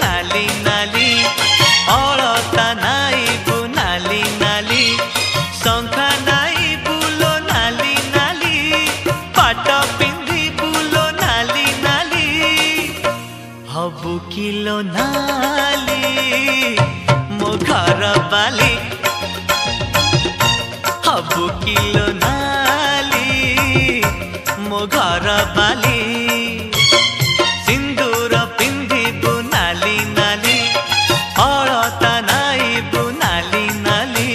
नाली नाली अलता नाइबु नाली नाली शंखा नाइबु लो नाली नाली पाट पिंधिबु लो नाली नाली हबु किलो नाली मो घर बाली हबु किलो नाली मो घर बाली सिंदूर पिंधिबु नाली नाली अलता नाइबु नाली नाली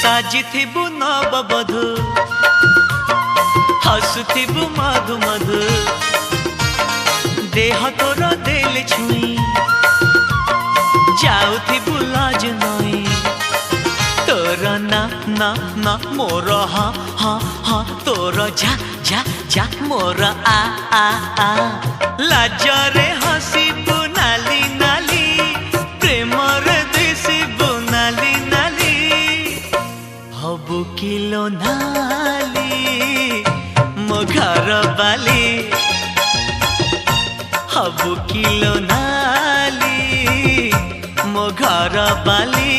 साजिथिबु नववधू हसुथिबु मधु मधु देह तोर देले छुई जाउथिबु लाज नई तोर ना ना ना मोर हा हा हा तोर झा झा झा मोर आ लाजरे हसिबु नाली नाली प्रेम रे दिसिबु नाली नाली हबु किलो नाली मो घर बाली हबु किलो नाली मो घर बाली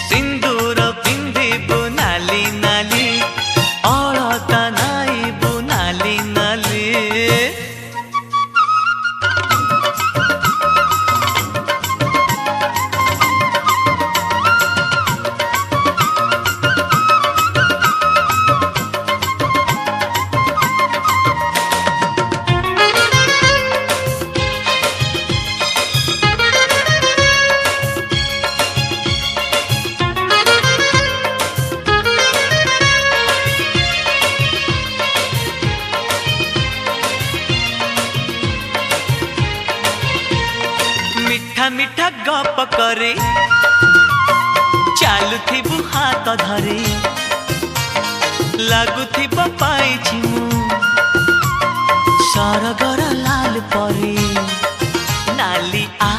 सिंदूर पिंधिबु नाली नाली अलता नाइबु नाली नाली मीठा मीठा गप करे चालुथिबु हाथ धरे लागुथिबु पाइछि मु सरगर लाल परे नाली आ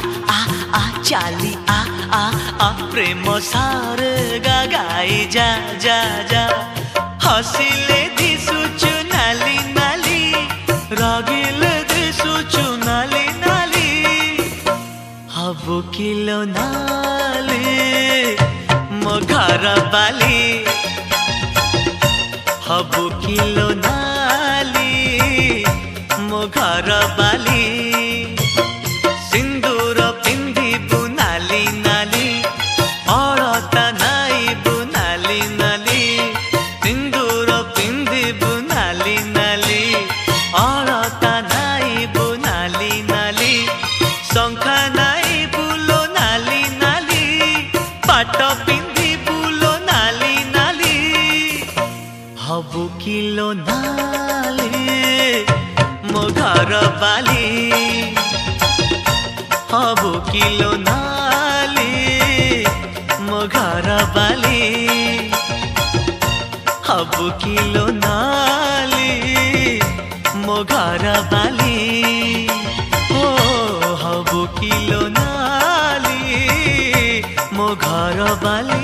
चाली आ प्रेम सार गाई जा जा जा हसिले दिसुचु नाली नाली रागिले दिसुचु नाली नाली हबु किलो नाली मो घर बाली हबु किलो नाली मो घर बाली सिंदूर पिंधिबु नाली नाली अलता नाइबु नाली नाली सिंदूर पिंधिबु नाली नाली अलता नाइबु नाली नाली शंखा नाइबु लो नाली नाली पाट पिंधिबु लो नाली नाली हबु किलो नाली मो घर बाली हबु किलो नाली मो घर बाली हबु किलो नाली मो घर बाली ओ हबु किलो नाली मो घर बाली।